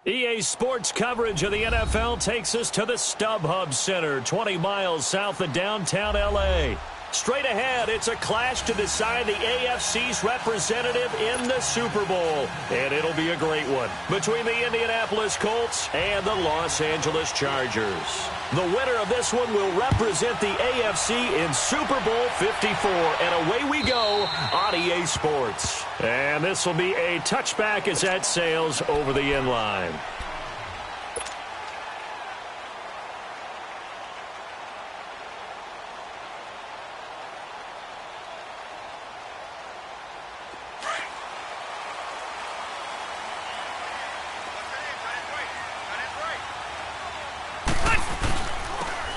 EA Sports coverage of the NFL takes us to the StubHub Center, 20 miles south of downtown L.A. Straight ahead, it's a clash to decide the AFC's representative in the Super Bowl. And it'll be a great one between the Indianapolis Colts and the Los Angeles Chargers. The winner of this one will represent the AFC in Super Bowl 54. And away we go on EA Sports. And this will be a touchback as that sails over the end line.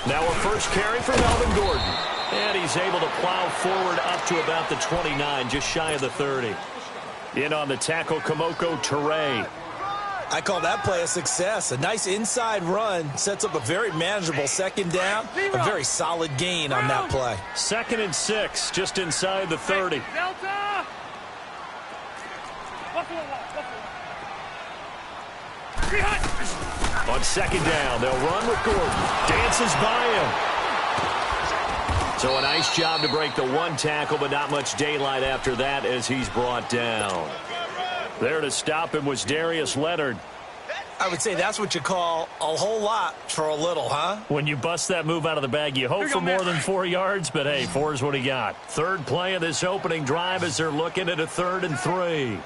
Now a first carry for Melvin Gordon. And he's able to plow forward up to about the 29, just shy of the 30. In on the tackle, Kamoko Toure. I call that play a success. A nice inside run sets up a very manageable second down. A very solid gain on that play. 2nd and 6, just inside the 30. On second down, they'll run with Gordon. Dances by him. So a nice job to break the one tackle, but not much daylight after that as he's brought down. There to stop him was Darius Leonard. I would say that's what you call a whole lot for a little, huh? When you bust that move out of the bag, you hope for more than 4 yards, but hey, 4 is what he got. Third play of this opening drive as they're looking at a 3rd and 3.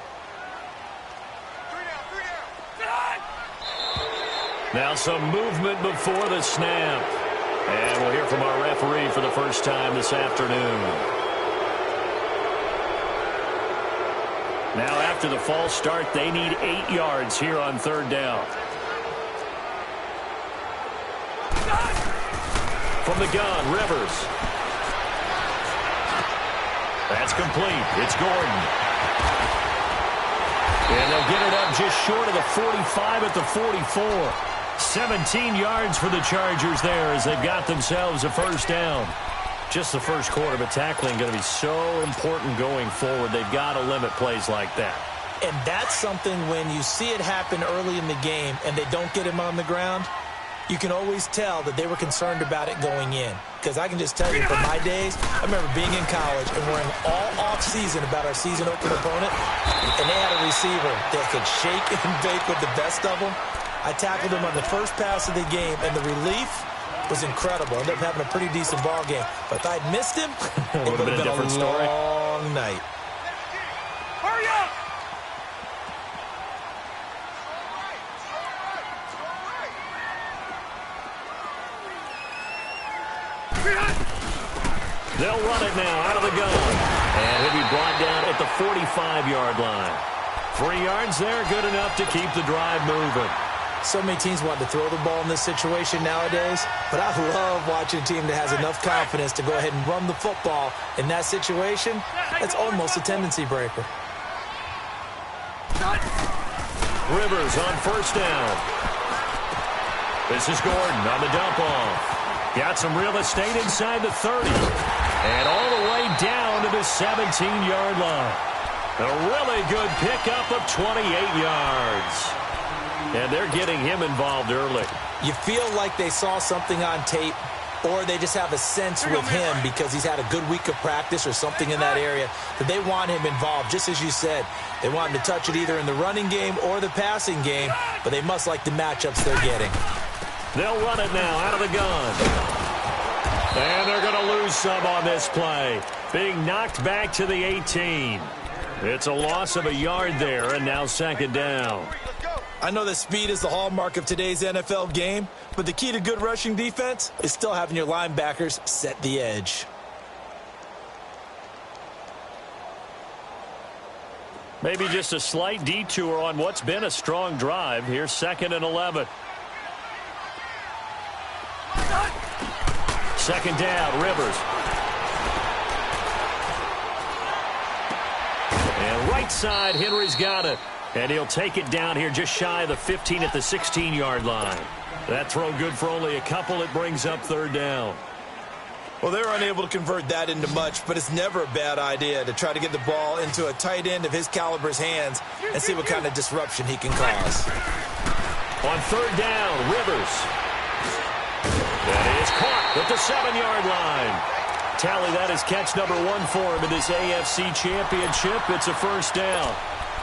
Now some movement before the snap. And we'll hear from our referee for the first time this afternoon. Now after the false start, they need 8 yards here on 3rd down. From the gun, Rivers. That's complete. It's Gordon. And they'll get it up just short of the 45 at the 44. 17 yards for the Chargers there as they've got themselves a first down. Just the first quarter, but tackling going to be so important going forward. They've got to limit plays like that. And that's something when you see it happen early in the game and they don't get him on the ground, you can always tell that they were concerned about it going in. Because I can just tell you from my days, I remember being in college and worrying all off-season about our season opener opponent, and they had a receiver that could shake and bake with the best of them. I tackled him on the first pass of the game, and the relief was incredible. Ended up having a pretty decent ball game. But if I'd missed him, it would have been a different story. Long night. Hurry up! They'll run it now out of the gun. And he'll be brought down at the 45-yard line. 3 yards there, good enough to keep the drive moving. So many teams want to throw the ball in this situation nowadays, but I love watching a team that has enough confidence to go ahead and run the football in that situation. That's almost a tendency breaker. Rivers on first down. This is Gordon on the dump off. Got some real estate inside the 30. And all the way down to the 17-yard line. A really good pickup of 28 yards. And they're getting him involved early. You feel like they saw something on tape, or they just have a sense with him because he's had a good week of practice or something in that area that they want him involved. Just as you said, they want him to touch it either in the running game or the passing game, but they must like the matchups they're getting. They'll run it now out of the gun. And they're going to lose some on this play. Being knocked back to the 18. It's a loss of a yard there, and now 2nd down. I know that speed is the hallmark of today's NFL game, but the key to good rushing defense is still having your linebackers set the edge. Maybe just a slight detour on what's been a strong drive. Here's 2nd and 11. 2nd down, Rivers. And right side, Henry's got it. And he'll take it down here just shy of the 15 at the 16-yard line. That throw good for only a couple. It brings up 3rd down. Well, they're unable to convert that into much, but it's never a bad idea to try to get the ball into a tight end of his caliber's hands and see what kind of disruption he can cause. On third down, Rivers. That is caught at the 7-yard line. Tally, that is catch number 1 for him in this AFC Championship. It's a first down.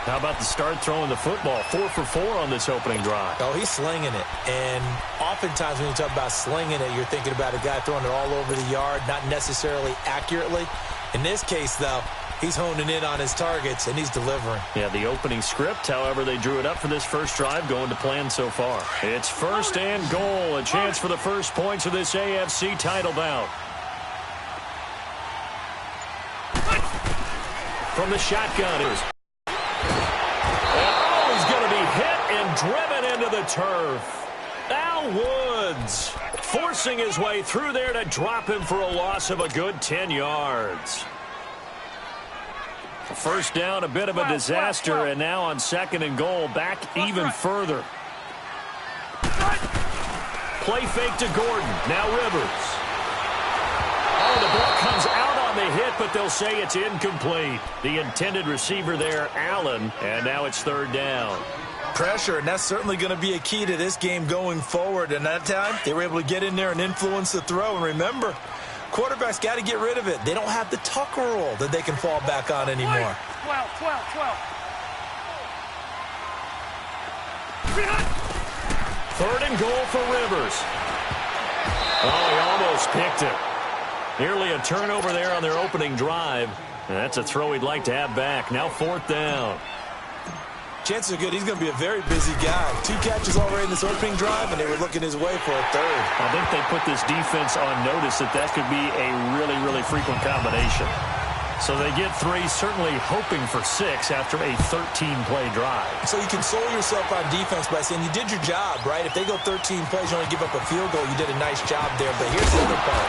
How about the start throwing the football? 4 for 4 on this opening drive. Oh, he's slinging it. And oftentimes when you talk about slinging it, you're thinking about a guy throwing it all over the yard, not necessarily accurately. In this case, though, he's honing in on his targets, and he's delivering. Yeah, the opening script, however, they drew it up for this first drive, going to plan so far. It's first and goal, a chance for the first points of this AFC title bout. From the shotgun, he's going to be hit and driven into the turf. Al Woods forcing his way through there to drop him for a loss of a good 10 yards. First down, a bit of a disaster, and now on second and goal, back even further. Play fake to Gordon. Now Rivers. Oh, the ball comes out on the hit, but they'll say it's incomplete. The intended receiver there, Allen, and now it's third down. Pressure, and that's certainly going to be a key to this game going forward. And that time, they were able to get in there and influence the throw. And remember, quarterbacks got to get rid of it. They don't have the tuck rule that they can fall back on anymore. 12. Third and goal for Rivers. Oh, he almost picked it. Nearly a turnover there on their opening drive. And that's a throw he'd like to have back. Now fourth down. Chances are good. He's going to be a very busy guy. 2 catches already in this opening drive, and they were looking his way for a third. I think they put this defense on notice that could be a really, really frequent combination. So they get 3, certainly hoping for 6 after a 13-play drive. So you console yourself on defense by saying you did your job, right? If they go 13 plays, you only give up a field goal, you did a nice job there. But here's the other part.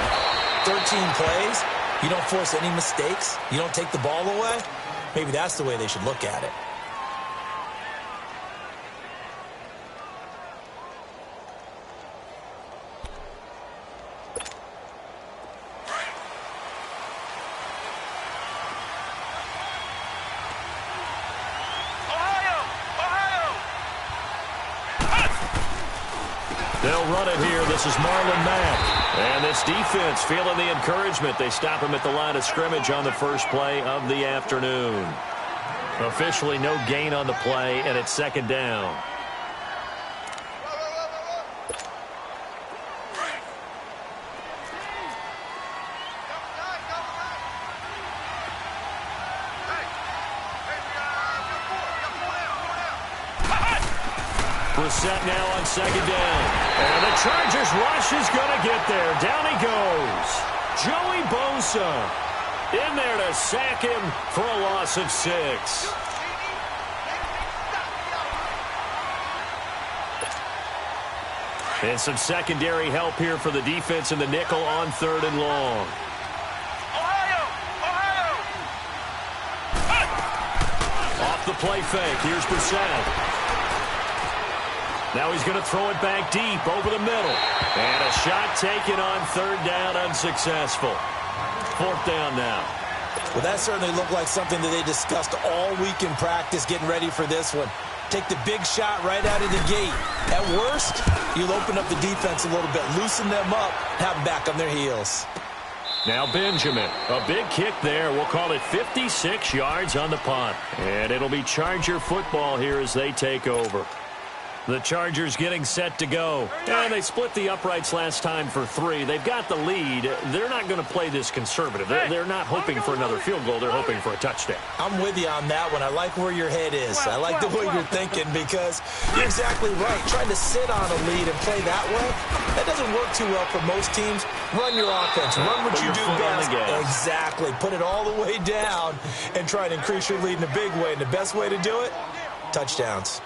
13 plays, you don't force any mistakes, you don't take the ball away. Maybe that's the way they should look at it. They'll run it here. This is Marlon Mack. And this defense feeling the encouragement. They stop him at the line of scrimmage on the first play of the afternoon. Officially no gain on the play, and it's second down. Set now on second down. And the Chargers rush is going to get there. Down he goes. Joey Bosa in there to sack him for a loss of 6. And some secondary help here for the defense in the nickel on third and long. Off the play fake. Here's Brissett. Now he's going to throw it back deep over the middle. And a shot taken on third down, unsuccessful. Fourth down now. Well, that certainly looked like something that they discussed all week in practice, getting ready for this one. Take the big shot right out of the gate. At worst, you'll open up the defense a little bit, loosen them up, have them back on their heels. Now Benjamin, a big kick there. We'll call it 56 yards on the punt. And it'll be Charger football here as they take over. The Chargers getting set to go. And they split the uprights last time for 3. They've got the lead. They're not going to play this conservative. They're not hoping for another field goal. They're hoping for a touchdown. I'm with you on that one. I like where your head is. I like the way you're thinking because you're exactly right. Trying to sit on a lead and play that way, that doesn't work too well for most teams. Run your offense. Run what you do best. Exactly. Put it all the way down and try to increase your lead in a big way. And the best way to do it, touchdowns.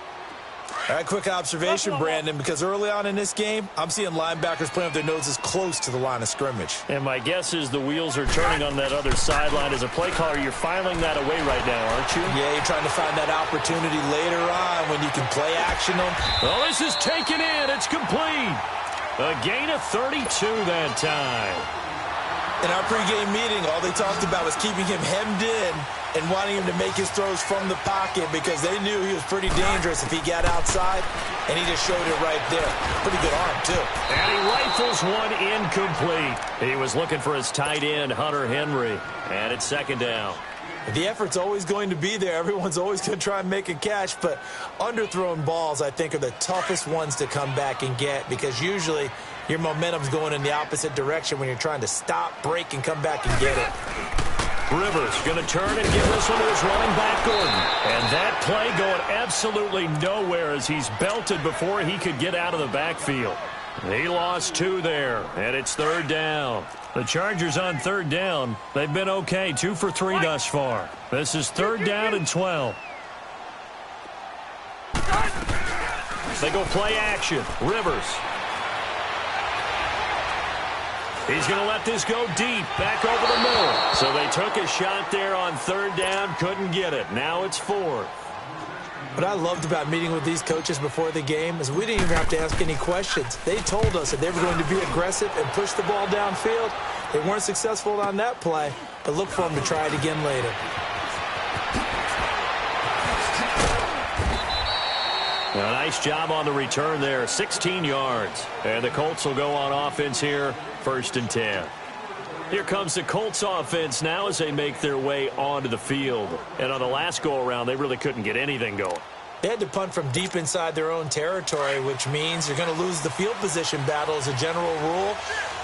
All right, quick observation, Brandon, because early on in this game, I'm seeing linebackers playing with their noses close to the line of scrimmage. And my guess is the wheels are turning on that other sideline. As a play caller, you're filing that away right now, aren't you? Yeah, you're trying to find that opportunity later on when you can play action them. Well, this is taken in. It's complete. A gain of 32 that time. In our pregame meeting, all they talked about was keeping him hemmed in and wanting him to make his throws from the pocket because they knew he was pretty dangerous if he got outside, and he just showed it right there. Pretty good arm, too. And he rifles one incomplete. He was looking for his tight end, Hunter Henry, and it's second down. The effort's always going to be there. Everyone's always going to try and make a catch, but underthrown balls, I think, are the toughest ones to come back and get because usually your momentum's going in the opposite direction when you're trying to stop, break, and come back and get it. Rivers going to turn and give this one to his running back, Gordon. And that play going absolutely nowhere as he's belted before he could get out of the backfield. He lost 2 there, and it's third down. The Chargers on third down, they've been okay, 2 for 3 thus far. This is third down and 12. They go play action. Rivers. He's going to let this go deep, back over the middle. So they took a shot there on third down, couldn't get it. Now it's 4th. What I loved about meeting with these coaches before the game is we didn't even have to ask any questions. They told us that they were going to be aggressive and push the ball downfield. They weren't successful on that play, but look for them to try it again later. A nice job on the return there, 16 yards. And the Colts will go on offense here, 1st and 10. Here comes the Colts offense now as they make their way onto the field. And on the last go-around, they really couldn't get anything going. They had to punt from deep inside their own territory, which means you're going to lose the field position battle as a general rule.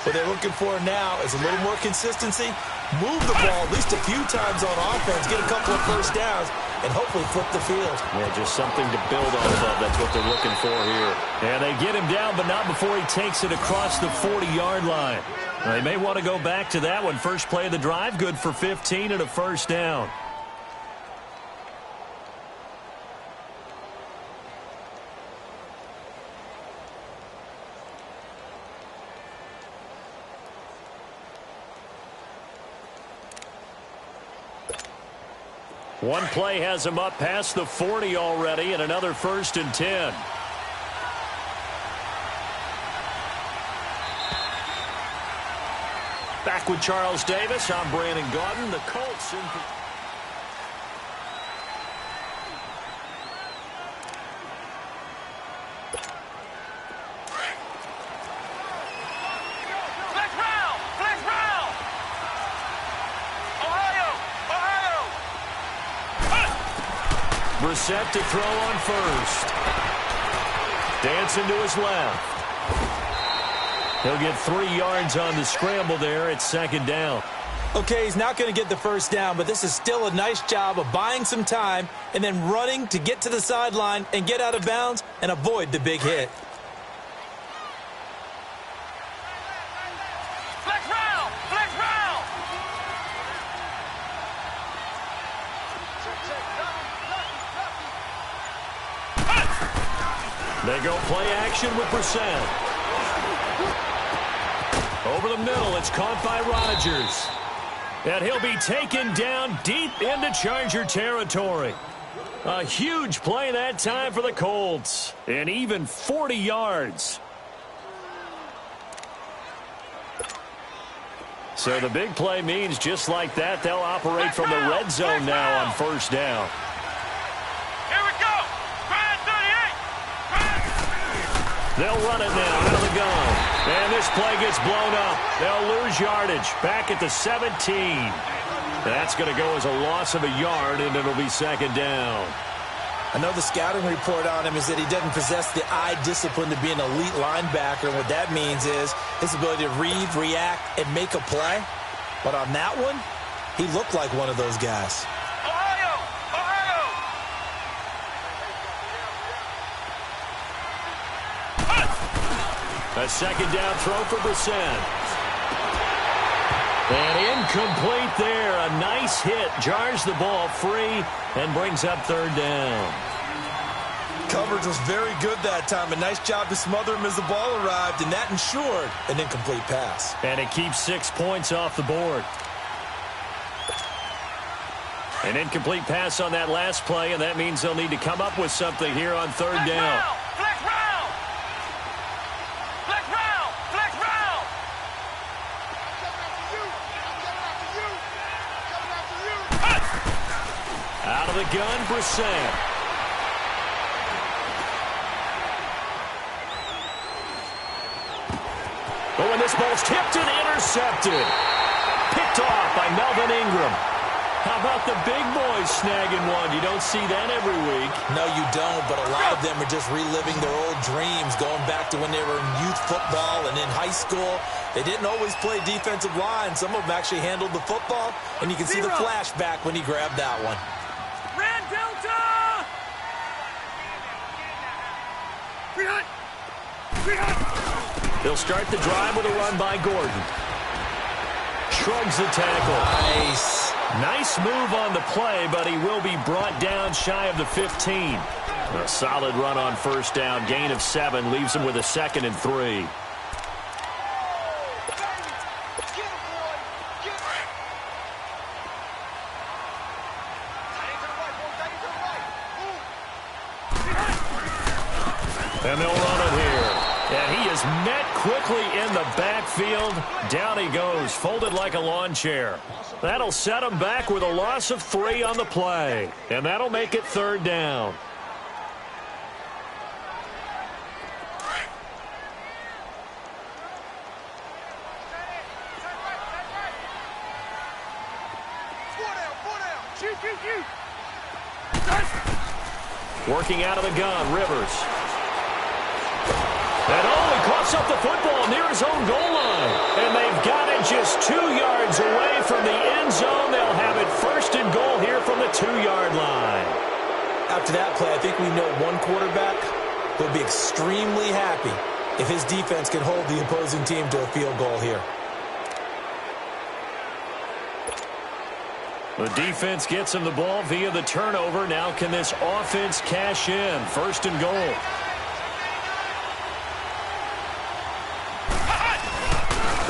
What they're looking for now is a little more consistency, move the ball at least a few times on offense, get a couple of first downs, and hopefully flip the field. Yeah, just something to build off of. That's what they're looking for here. And they get him down, but not before he takes it across the 40-yard line. They may want to go back to that one. First play of the drive, good for 15 and a first down. One play has him up past the 40 already, and another 1st and 10. Back with Charles Davis, I'm Brandon Gaudin. The Colts in... Brissett to throw on first. Dancing to his left. He'll get 3 yards on the scramble there. It's second down. Okay, he's not going to get the first down, but this is still a nice job of buying some time and then running to get to the sideline and get out of bounds and avoid the big hit. They go play action with Brissett. Over the middle, it's caught by Rodgers. And he'll be taken down deep into Charger territory. A huge play that time for the Colts. And even 40 yards. So the big play means just like that, they'll operate from the red zone now on first down. They'll run it now out of the gun. And this play gets blown up. They'll lose yardage back at the 17. That's going to go as a loss of a yard, and it'll be second down. I know the scouting report on him is that he doesn't possess the eye discipline to be an elite linebacker. And what that means is his ability to read, react, and make a play. But on that one, he looked like one of those guys. A second down throw for Brissett. And incomplete there. A nice hit. Jars the ball free and brings up third down. Coverage was very good that time. A nice job to smother him as the ball arrived, and that ensured an incomplete pass. And it keeps 6 points off the board. An incomplete pass on that last play, and that means they'll need to come up with something here on third down. the gun, Brissett. But when this ball's tipped and intercepted. Picked off by Melvin Ingram. How about the big boys snagging one? You don't see that every week. No, you don't, but a lot of them are just reliving their old dreams, going back to when they were in youth football and in high school. They didn't always play defensive line. Some of them actually handled the football, and you can see the flashback when he grabbed that one. Red Delta! They'll start the drive with a run by Gordon. Shrugs the tackle. Nice. Nice move on the play, but he will be brought down shy of the 15. A solid run on first down. Gain of 7 leaves him with a 2nd and 3. And they'll run it here. And he is met quickly in the backfield. Down he goes, folded like a lawn chair. That'll set him back with a loss of 3 on the play. And that'll make it 3rd down. Working out of the gun, Rivers. And he coughs up the football near his own goal line. And they've got it just 2 yards away from the end zone. They'll have it 1st and goal here from the 2-yard line. After that play, I think we know one quarterback will be extremely happy if his defense can hold the opposing team to a field goal here. The defense gets him the ball via the turnover. Now can this offense cash in? 1st and goal.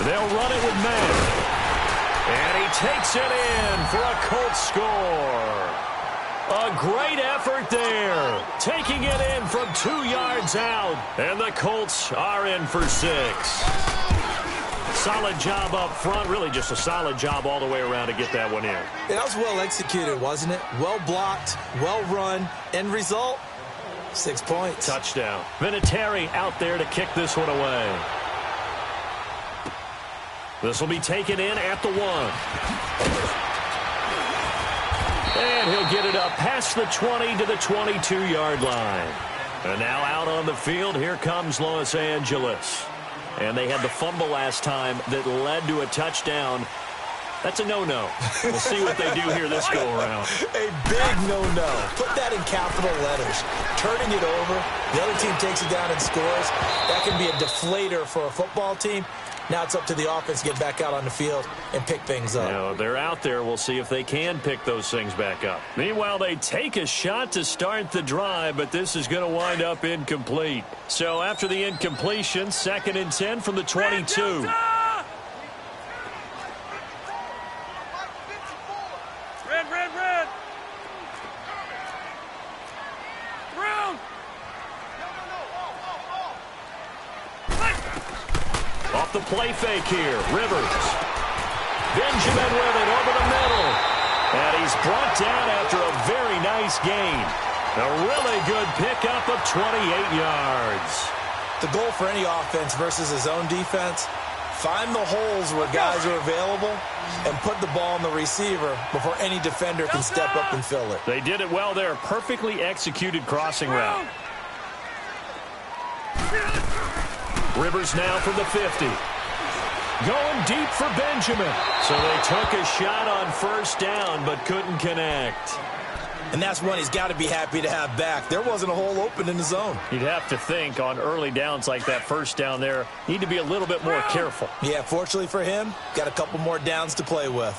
They'll run it with Matt. And he takes it in for a Colts score. A great effort there. Taking it in from 2 yards out. And the Colts are in for 6. Solid job up front. Really just a solid job all the way around to get that one in. Yeah, that was well executed, wasn't it? Well blocked, well run. End result, 6 points. Touchdown. Vinatieri out there to kick this one away. This will be taken in at the 1. And he'll get it up past the 20 to the 22-yard line. And now out on the field, here comes Los Angeles. And they had the fumble last time that led to a touchdown. That's a no-no. We'll see what they do here this go-around. A big no-no. Put that in capital letters. Turning it over, the other team takes it down and scores. That can be a deflator for a football team. Now it's up to the offense to get back out on the field and pick things up. Now, they're out there. We'll see if they can pick those things back up. Meanwhile, they take a shot to start the drive, but this is going to wind up incomplete. So after the incompletion, 2nd and 10 from the 22. Red. Brown. Off the play fake here, Rivers. Benjamin with it over the middle. And he's brought down after a very nice gain. A really good pickup of 28 yards. The goal for any offense versus his own defense, find the holes where guys are available and put the ball on the receiver before any defender can step up and fill it. They did it well there. Perfectly executed crossing route. Rivers now from the 50. Going deep for Benjamin. So they took a shot on 1st down but couldn't connect. And that's one he's got to be happy to have back. There wasn't a hole open in the zone. You'd have to think on early downs like that 1st down there, need to be a little bit more careful. Yeah, fortunately for him, got a couple more downs to play with.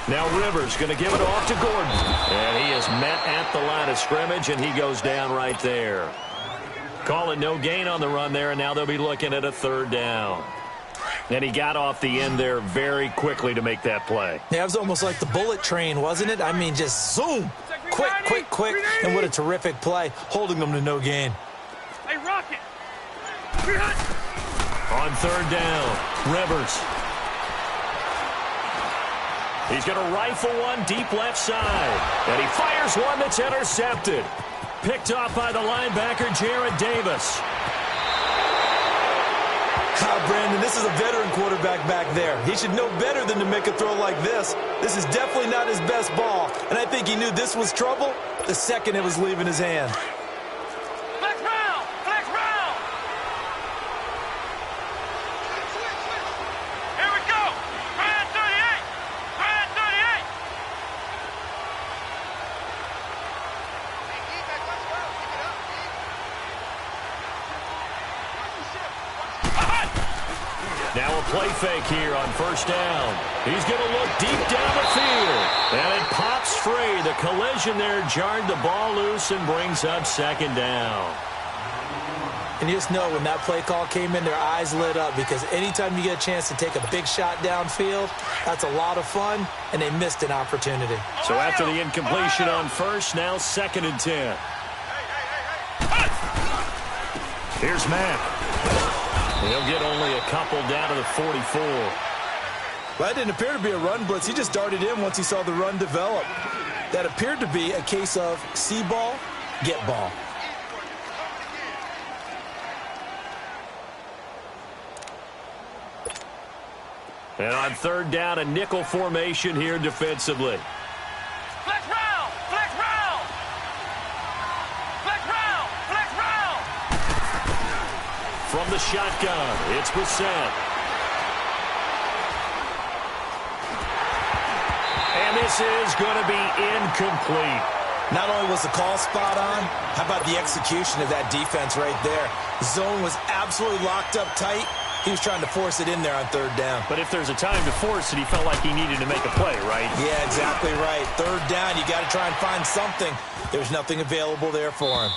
Now Rivers going to give it off to Gordon. And he is met at the line of scrimmage, and he goes down right there. Call it no gain on the run there, and now they'll be looking at a 3rd down. And he got off the end there very quickly to make that play. Yeah, it was almost like the bullet train, wasn't it? I mean, just zoom. Quick. And what a terrific play, holding them to no gain. Hey, Rocket. On 3rd down, Rivers. He's going to rifle one deep left side. And he fires one that's intercepted. Picked off by the linebacker, Jared Davis. Brandon, this is a veteran quarterback back there. He should know better than to make a throw like this. This is definitely not his best ball. And I think he knew this was trouble the second it was leaving his hand. Flex round! Flex round! Here we go! Brand 38! Brand 38! Now a play fake here on first down. He's going to look deep down the field. And it pops free. The collision there jarred the ball loose and brings up second down. And you just know when that play call came in, their eyes lit up, because anytime you get a chance to take a big shot downfield, that's a lot of fun, and they missed an opportunity. So after the incompletion on first, now 2nd and 10. Here's Mack. He'll get only a couple down to the 44. Well, that didn't appear to be a run blitz. He just darted in once he saw the run develop. That appeared to be a case of see ball, get ball. And on 3rd down, a nickel formation here defensively. Flex round! Flex round! Flex round! Flex round! From the shotgun, it's Brissett. And this is going to be incomplete. Not only was the call spot on, how about the execution of that defense right there? The zone was absolutely locked up tight. He was trying to force it in there on 3rd down. But if there's a time to force it, he felt like he needed to make a play, right? Yeah, exactly right. 3rd down, you got to try and find something. There's nothing available there for him.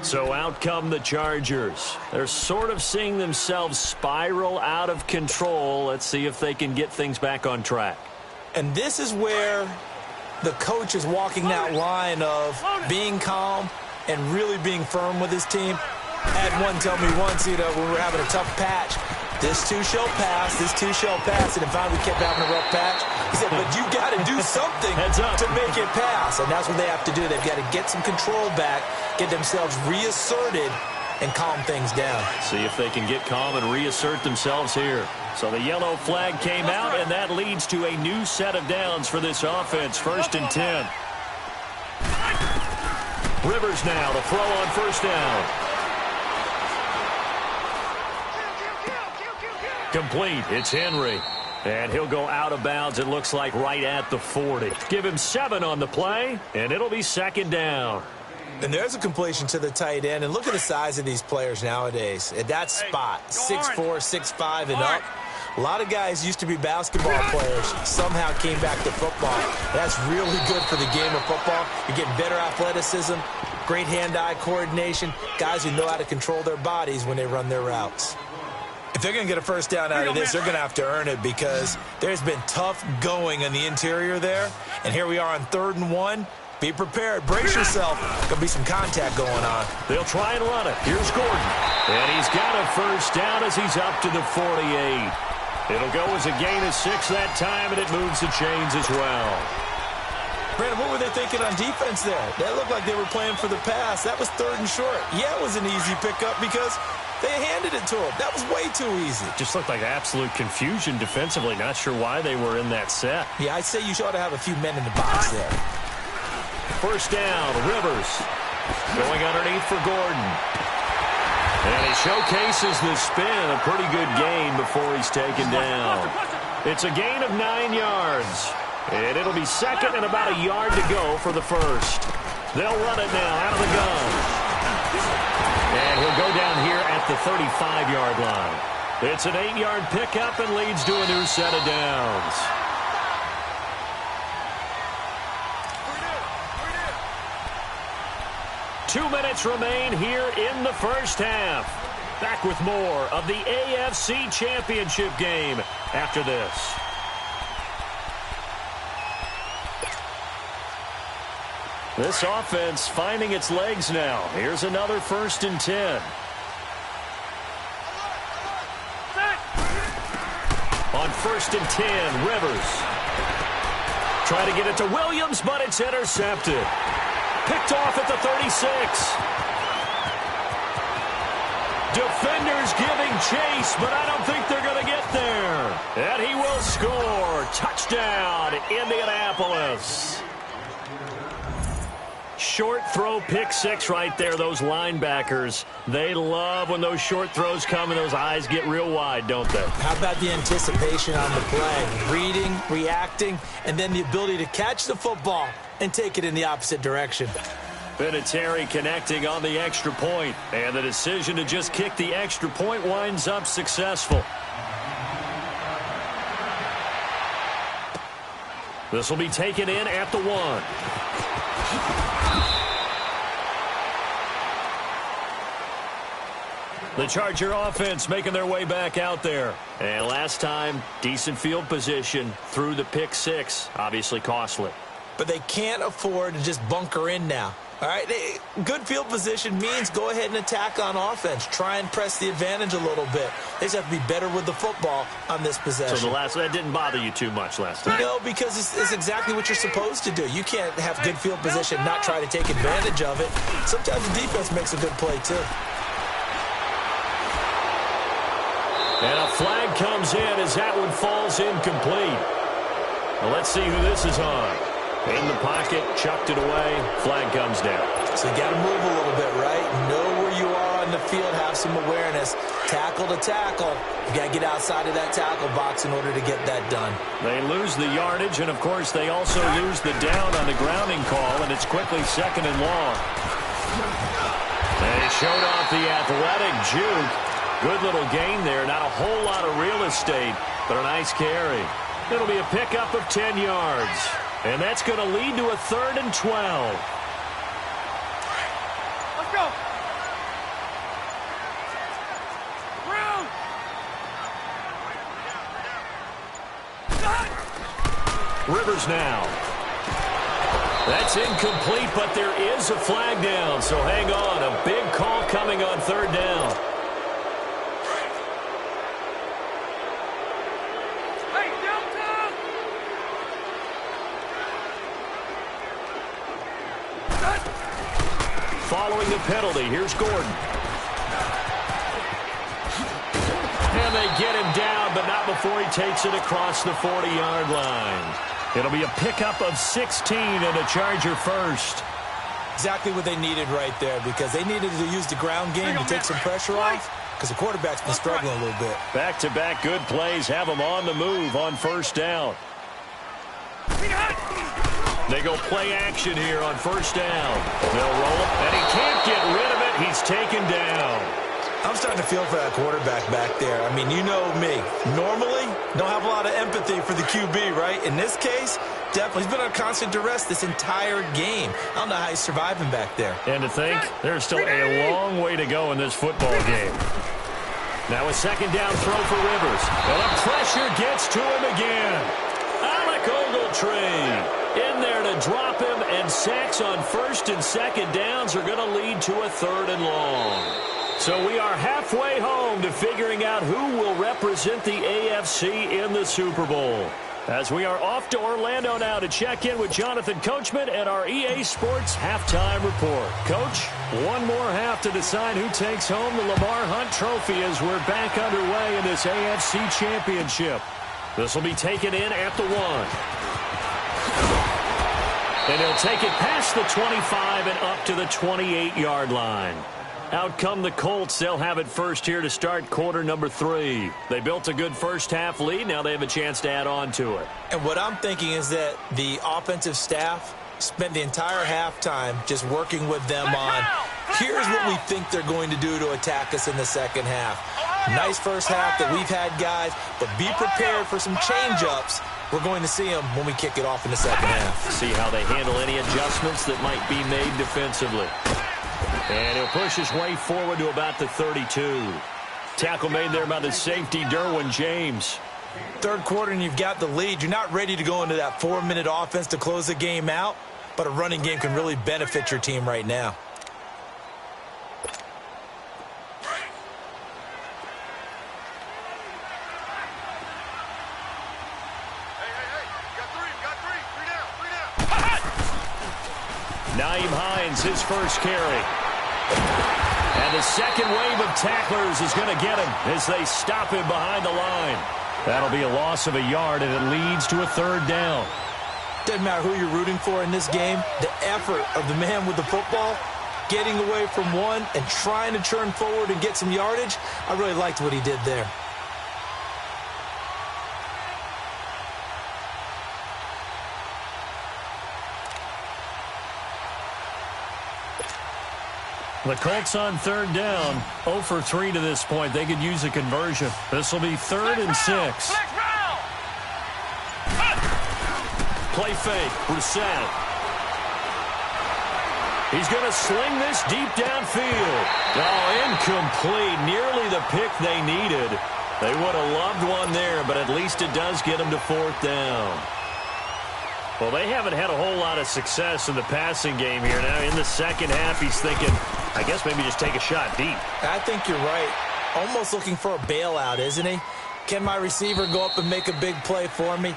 So out come the Chargers. They're sort of seeing themselves spiral out of control. Let's see if they can get things back on track. And this is where the coach is walking that line of being calm and really being firm with his team. I had one tell me once, when we were having a tough patch, this too shall pass, this too shall pass. And if finally we kept having a rough patch, he said, but you got to do something to make it pass. And that's what they have to do. They've got to get some control back, get themselves reasserted, and calm things down. See if they can get calm and reassert themselves here. So the yellow flag came out, and that leads to a new set of downs for this offense. 1st and 10. Rivers now to throw on 1st down. Complete. It's Henry. And he'll go out of bounds, it looks like, right at the 40. Give him 7 on the play, and it'll be 2nd down. And there's a completion to the tight end. And look at the size of these players nowadays. At that spot, 6'4", 6'5", and up. A lot of guys used to be basketball players, somehow came back to football. That's really good for the game of football. You're getting better athleticism, great hand-eye coordination, guys who know how to control their bodies when they run their routes. If they're going to get a 1st down out of this, they're going to have to earn it, because there's been tough going in the interior there. And here we are on 3rd and 1. Be prepared. Brace yourself. Going to be some contact going on. They'll try and run it. Here's Gordon. And he's got a 1st down as he's up to the 48. It'll go as a gain of 6 that time, and it moves the chains as well. Brandon, what were they thinking on defense there? That looked like they were playing for the pass. That was 3rd and short. Yeah, it was an easy pickup because they handed it to him. That was way too easy. Just looked like absolute confusion defensively. Not sure why they were in that set. Yeah, I'd say you ought to have a few men in the box there. 1st down, Rivers. Going underneath for Gordon. And he showcases the spin. A pretty good gain before he's taken down. It's a gain of 9 yards. And it'll be 2nd and about a yard to go for the 1st. They'll run it now out of the gun. And he'll go down here at the 35-yard line. It's an 8-yard pickup and leads to a new set of downs. Two minutes remain here in the 1st half. Back with more of the AFC Championship game after this. This offense finding its legs now. Here's another 1st and 10. 1st and 10. Rivers. Try to get it to Williams, but it's intercepted. Picked off at the 36. Defenders giving chase, but I don't think they're going to get there. And he will score. Touchdown, Indianapolis. Short throw, pick six right there. Those linebackers, they love when those short throws come and those eyes get real wide, don't they? How about the anticipation on the play? Reading, reacting, and then the ability to catch the football and take it in the opposite direction. Vinatieri connecting on the extra point, and the decision to just kick the extra point winds up successful. This will be taken in at the 1. The Charger offense making their way back out there. And last time, decent field position through the pick six. Obviously costly. But they can't afford to just bunker in now. All right, good field position means go ahead and attack on offense. Try and press the advantage a little bit. They just have to be better with the football on this possession. So that didn't bother you too much last time? No, because it's exactly what you're supposed to do. You can't have good field position, not try to take advantage of it. Sometimes the defense makes a good play, too. And a flag comes in as that one falls incomplete. Well, let's see who this is on. In the pocket, chucked it away, flag comes down. So you got to move a little bit, right? Know where you are on the field, have some awareness. Tackle to tackle. You got to get outside of that tackle box in order to get that done. They lose the yardage, and of course they also lose the down on the grounding call, and it's quickly 2nd and long. They showed off the athletic juke. Good little gain there. Not a whole lot of real estate, but a nice carry. It'll be a pickup of 10 yards. And that's going to lead to a 3rd and 12. Let's go. Rivers now. That's incomplete, but there is a flag down. So hang on. A big call coming on 3rd down. Following the penalty, here's Gordon. And they get him down, but not before he takes it across the 40-yard line. It'll be a pickup of 16 and a Charger first. Exactly what they needed right there, because they needed to use the ground game to take some pressure off, because the quarterback's been struggling a little bit. Back-to-back good plays have them on the move on 1st down. They go play action here on 1st down. They'll roll it, and he can't get rid of it. He's taken down. I'm starting to feel for that quarterback back there. I mean, you know me. Normally, don't have a lot of empathy for the QB, right? In this case, definitely. He's been on constant duress this entire game. I don't know how he's surviving back there. And to think, there's still a long way to go in this football game. Now a 2nd down throw for Rivers. And the pressure gets to him again. Alec Ogletree in there to drop him, and sacks on 1st and 2nd downs are going to lead to a 3rd and long. So we are halfway home to figuring out who will represent the AFC in the Super Bowl. As we are off to Orlando now to check in with Jonathan Coachman and our EA Sports Halftime Report. Coach, one more half to decide who takes home the Lamar Hunt Trophy as we're back underway in this AFC Championship. This will be taken in at the 1. And he'll take it past the 25 and up to the 28-yard line. Out come the Colts. They'll have it first here to start quarter number 3. They built a good first-half lead. Now they have a chance to add on to it. And what I'm thinking is that the offensive staff spent the entire halftime just working with them on, here's what we think they're going to do to attack us in the second half. Nice first half that we've had, guys, but be prepared for some change-ups. We're going to see them when we kick it off in the second half. See how they handle any adjustments that might be made defensively. And he'll push his way forward to about the 32. Tackle made there by the safety, Derwin James. Third quarter and you've got the lead. You're not ready to go into that 4-minute offense to close the game out, but a running game can really benefit your team right now. Nyheim Hines, his first carry. And the second wave of tacklers is going to get him as they stop him behind the line. That'll be a loss of a yard, and it leads to a third down. Doesn't matter who you're rooting for in this game. The effort of the man with the football, getting away from one and trying to turn forward and get some yardage, I really liked what he did there. The Colts on third down, 0 for 3 to this point. They could use a conversion. This will be 3rd and 6. Play fake, Brissett. He's going to sling this deep downfield. Oh, incomplete. Nearly the pick they needed. They would have loved one there, but at least it does get them to 4th down. Well, they haven't had a whole lot of success in the passing game here. Now, in the second half, he's thinking, I guess maybe just take a shot deep. I think you're right. Almost looking for a bailout, isn't he? Can my receiver go up and make a big play for me?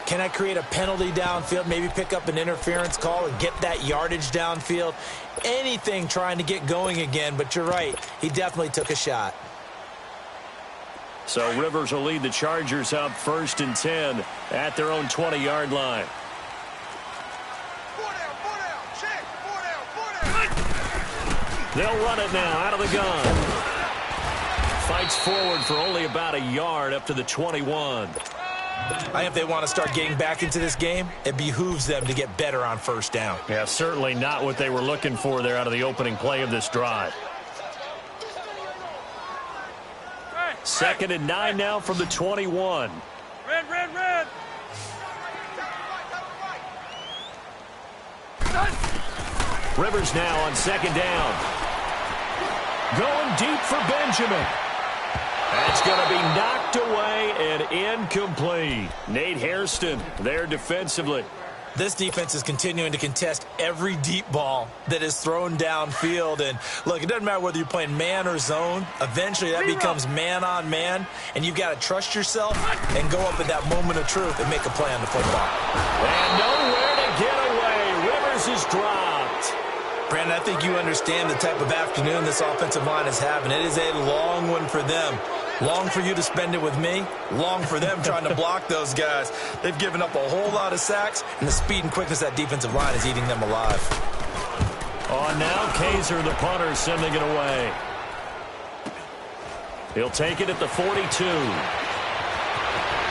Can I create a penalty downfield, maybe pick up an interference call and get that yardage downfield? Anything trying to get going again, but you're right. He definitely took a shot. So Rivers will lead the Chargers up 1st and 10 at their own 20-yard line. They'll run it now out of the gun. Fights forward for only about a yard up to the 21. I think if they want to start getting back into this game, it behooves them to get better on 1st down. Yeah, certainly not what they were looking for there out of the opening play of this drive. 2nd and 9 now from the 21. Red. Rivers now on 2nd down. Going deep for Benjamin. That's going to be knocked away and incomplete. Nate Hairston there defensively. This defense is continuing to contest every deep ball that is thrown downfield. And, look, it doesn't matter whether you're playing man or zone. Eventually that becomes man-on-man, and you've got to trust yourself and go up at that moment of truth and make a play on the football. And nowhere to get away. Rivers is dropped. Brandon, I think you understand the type of afternoon this offensive line is having. It is a long one for them. Long for you to spend it with me. Long for them trying to block those guys. They've given up a whole lot of sacks, and the speed and quickness of that defensive line is eating them alive. On now, Kaiser, the punter, sending it away. He'll take it at the 42.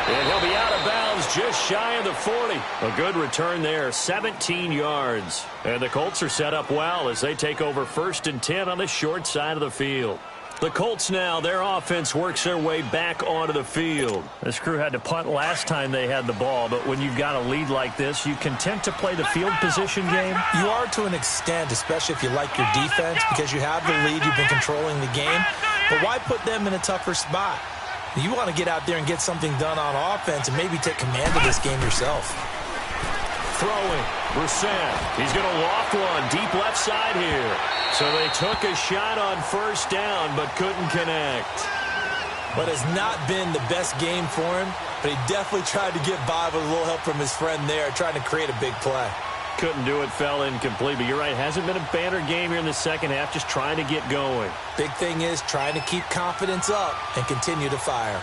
And he'll be out of bounds just shy of the 40. A good return there, 17 yards. And the Colts are set up well as they take over 1st and 10 on the short side of the field. The Colts now, their offense works their way back onto the field. This crew had to punt last time they had the ball, but when you've got a lead like this, you content to play the field position game? You are to an extent, especially if you like your defense, because you have the lead, you've been controlling the game. But why put them in a tougher spot? You want to get out there and get something done on offense and maybe take command of this game yourself. Throwing, Brissett. He's going to loft one deep left side here. So they took a shot on 1st down but couldn't connect. But it's not been the best game for him, but he definitely tried to get by with a little help from his friend there, trying to create a big play. Couldn't do it, fell incomplete. But you're right, hasn't been a banner game here in the second half, just trying to get going. Big thing is trying to keep confidence up and continue to fire.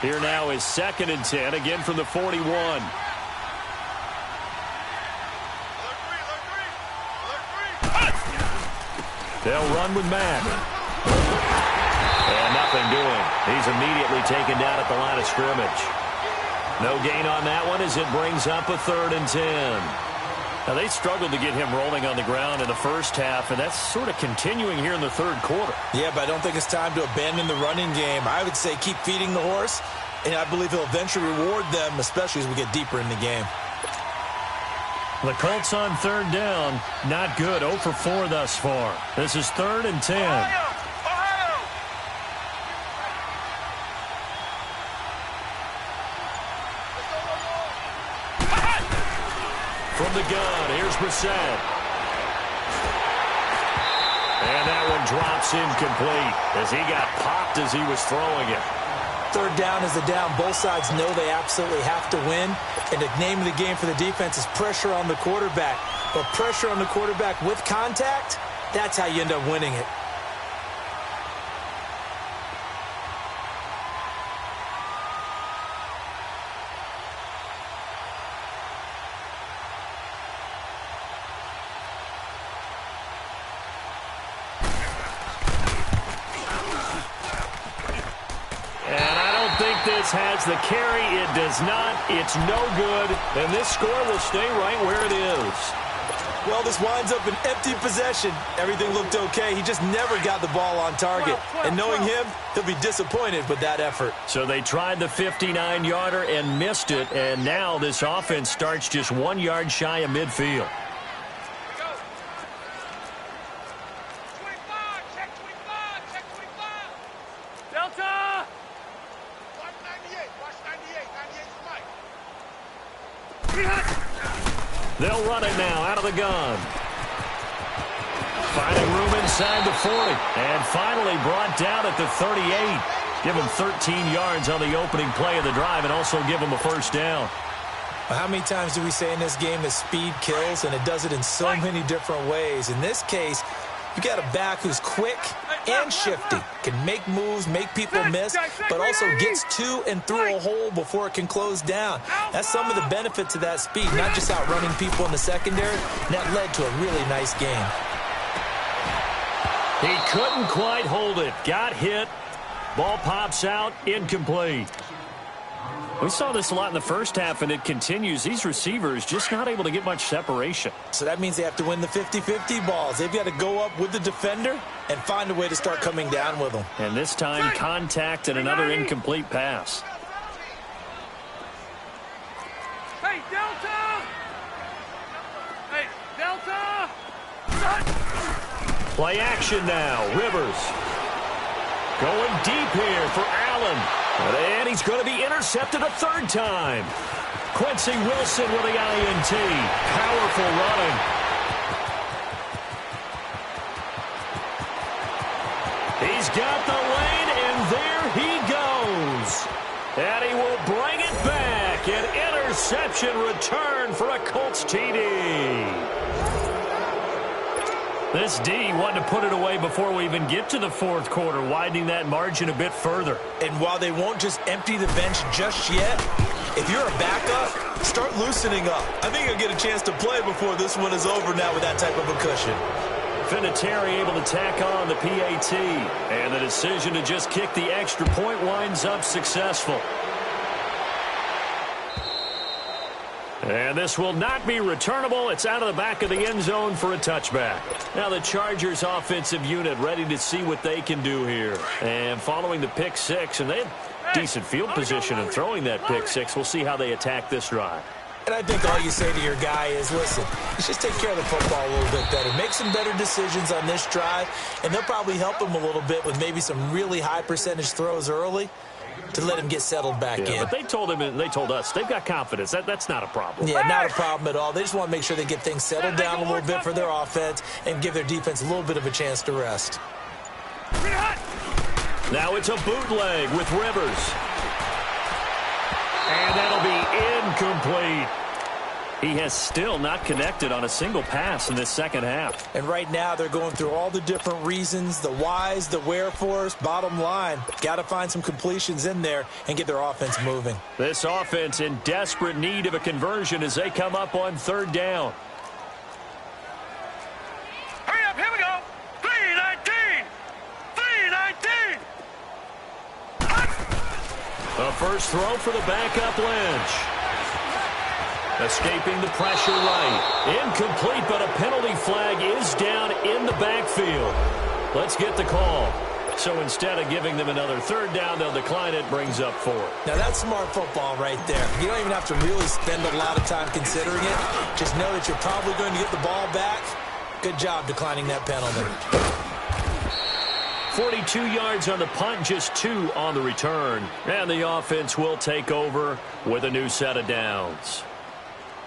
Here now is 2nd and 10, again from the 41. They'll run with Mack. And nothing doing. He's immediately taken down at the line of scrimmage. No gain on that one as it brings up a 3rd and 10. Now, they struggled to get him rolling on the ground in the first half, and that's sort of continuing here in the 3rd quarter. Yeah, but I don't think it's time to abandon the running game. I would say keep feeding the horse, and I believe he'll eventually reward them, especially as we get deeper in the game. The Colts on 3rd down, not good, 0 for 4 thus far. This is 3rd and 10. From the gun, here's Brissett. And that one drops incomplete as he got popped as he was throwing it. third down is the down. Both sides know they absolutely have to win. And the name of the game for the defense is pressure on the quarterback. But pressure on the quarterback with contact, that's how you end up winning it. This has the carry. It does not. It's no good. And this score will stay right where it is. Well, this winds up an empty possession. Everything looked okay. He just never got the ball on target. And knowing him, he'll be disappointed with that effort. So they tried the 59-yarder and missed it. And now this offense starts just 1 yard shy of midfield. They'll run it now out of the gun. Finding room inside the 40. And finally brought down at the 38. Give him 13 yards on the opening play of the drive and also give him a first down. Well, how many times do we say in this game that speed kills? And it does it in so many different ways. In this case, you got a back who's quick and shifty, can make moves, make people miss, but also gets to and through a hole before it can close down. That's some of the benefits of that speed, not just outrunning people in the secondary. And that led to a really nice game. He couldn't quite hold it. Got hit. Ball pops out. Incomplete. We saw this a lot in the first half, and it continues. These receivers just not able to get much separation. So that means they have to win the 50-50 balls. They've got to go up with the defender and find a way to start coming down with them. And this time, contact and another incomplete pass. Hey, Delta! Hey, Delta! Play action now. Rivers. Going deep here for Allen. And he's going to be intercepted a third time. Quincy Wilson with the INT. Powerful running. He's got the lane, and there he goes. And he will bring it back. An interception return for a Colts TD. This D wanted to put it away before we even get to the fourth quarter, widening that margin a bit further. And while they won't just empty the bench just yet, if you're a backup, start loosening up. I think you'll get a chance to play before this one is over now with that type of a cushion. Vinatieri able to tack on the PAT. And the decision to just kick the extra point winds up successful. And this will not be returnable. It's out of the back of the end zone for a touchback. Now the Chargers offensive unit ready to see what they can do here. And following the pick six, and they have decent field position in throwing that pick six. We'll see how they attack this drive. And I think all you say to your guy is, listen, let's just take care of the football a little bit better. Make some better decisions on this drive, and they'll probably help him a little bit with maybe some really high percentage throws early to let him get settled back in. But they told him, and they told us, they've got confidence. That's not a problem. Yeah, not a problem at all. They just want to make sure they get things settled down a little bit for their offense and give their defense a little bit of a chance to rest. Now it's a bootleg with Rivers. And that'll be incomplete. He has still not connected on a single pass in this second half. And right now they're going through all the different reasons, the whys, the wherefores. Bottom line, got to find some completions in there and get their offense moving. This offense in desperate need of a conversion as they come up on third down. Hurry up, here we go. 3-19. 3-19. A first throw for the backup Lynch. Escaping the pressure right. Incomplete, but a penalty flag is down in the backfield. Let's get the call. So instead of giving them another third down, they'll decline it, brings up 4. Now that's smart football right there. You don't even have to really spend a lot of time considering it. Just know that you're probably going to get the ball back. Good job declining that penalty. 42 yards on the punt, just 2 on the return. And the offense will take over with a new set of downs.